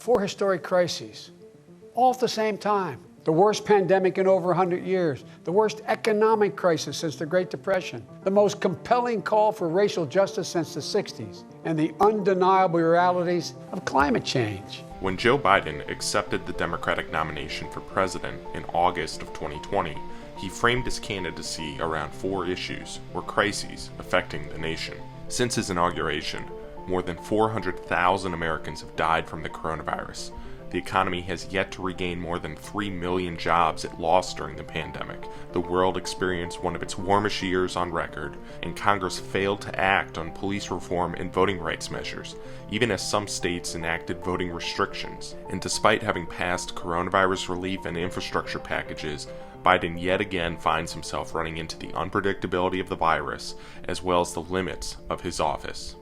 4 historic crises, all at the same time. The worst pandemic in over 100 years, the worst economic crisis since the Great Depression, the most compelling call for racial justice since the 60s, and the undeniable realities of climate change. When Joe Biden accepted the Democratic nomination for president in August of 2020, he framed his candidacy around 4 issues or crises affecting the nation. Since his inauguration, more than 400,000 Americans have died from the coronavirus. The economy has yet to regain more than 3 million jobs it lost during the pandemic. The world experienced one of its warmest years on record, and Congress failed to act on police reform and voting rights measures, even as some states enacted voting restrictions. And despite having passed coronavirus relief and infrastructure packages, Biden yet again finds himself running into the unpredictability of the virus, as well as the limits of his office.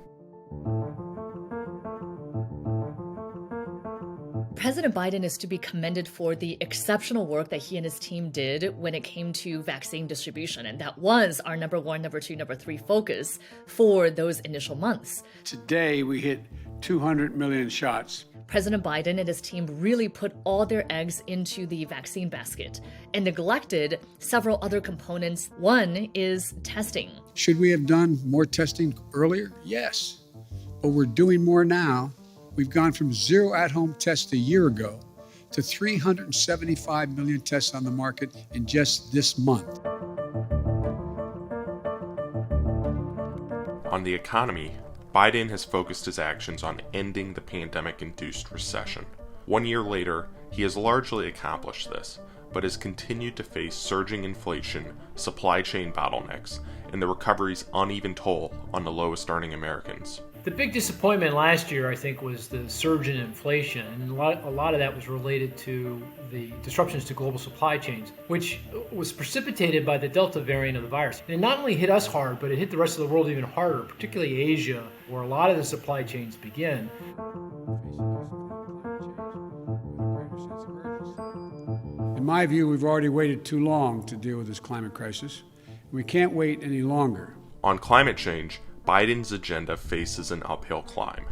President Biden is to be commended for the exceptional work that he and his team did when it came to vaccine distribution. And that was our number 1, number 2, number 3 focus for those initial months. Today, we hit 200 million shots. President Biden and his team really put all their eggs into the vaccine basket and neglected several other components. One is testing. Should we have done more testing earlier? Yes. But we're doing more now. We've gone from 0 at-home tests a year ago to 375 million tests on the market in just this month. On the economy, Biden has focused his actions on ending the pandemic-induced recession. 1 year later, he has largely accomplished this, but has continued to face surging inflation, supply chain bottlenecks, and the recovery's uneven toll on the lowest-earning Americans. The big disappointment last year, I think, was the surge in inflation. And a lot of that was related to the disruptions to global supply chains, which was precipitated by the Delta variant of the virus. And it not only hit us hard, but it hit the rest of the world even harder, particularly Asia, where a lot of the supply chains begin. In my view, we've already waited too long to deal with this climate crisis. We can't wait any longer. On climate change, Biden's agenda faces an uphill climb.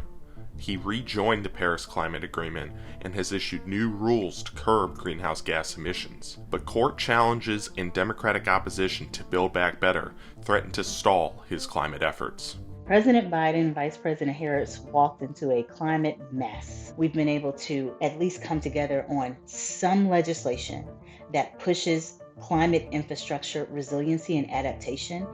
He rejoined the Paris Climate Agreement and has issued new rules to curb greenhouse gas emissions. But court challenges and Democratic opposition to Build Back Better threaten to stall his climate efforts. President Biden and Vice President Harris walked into a climate mess. We've been able to at least come together on some legislation that pushes climate infrastructure resiliency and adaptation.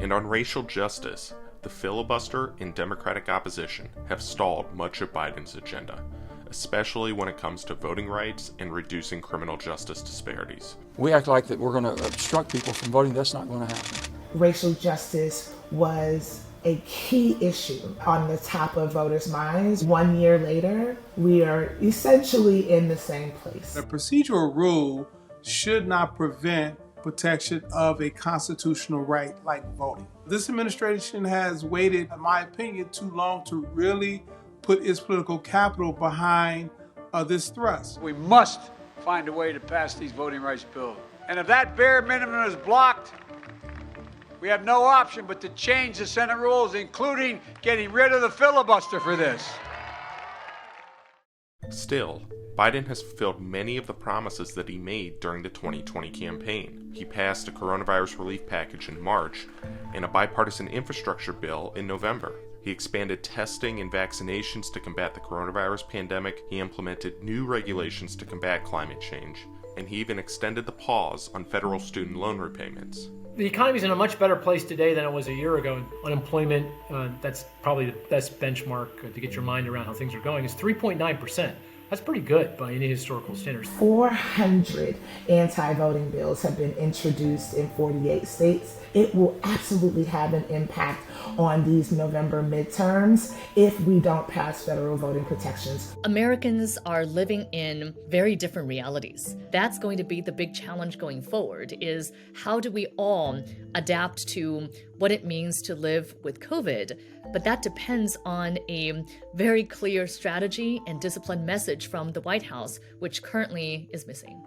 And on racial justice, the filibuster and Democratic opposition have stalled much of Biden's agenda, especially when it comes to voting rights and reducing criminal justice disparities. We act like that we're going to obstruct people from voting. That's not going to happen. Racial justice was a key issue on the top of voters' minds. 1 year later, we are essentially in the same place. A procedural rule should not prevent protection of a constitutional right like voting. This administration has waited, in my opinion, too long to really put its political capital behind this thrust. We must find a way to pass these voting rights bills. And if that bare minimum is blocked, we have no option but to change the Senate rules, including getting rid of the filibuster for this. Still, Biden has fulfilled many of the promises that he made during the 2020 campaign. He passed a coronavirus relief package in March and a bipartisan infrastructure bill in November. He expanded testing and vaccinations to combat the coronavirus pandemic. He implemented new regulations to combat climate change. And he even extended the pause on federal student loan repayments. The economy is in a much better place today than it was a year ago. Unemployment, that's probably the best benchmark to get your mind around how things are going, is 3.9%. That's pretty good by any historical standards. 400 anti-voting bills have been introduced in 48 states. It will absolutely have an impact on these November midterms if we don't pass federal voting protections. Americans are living in very different realities. That's going to be the big challenge going forward, is how do we all adapt to what it means to live with COVID? But that depends on a very clear strategy and disciplined message from the White House, which currently is missing.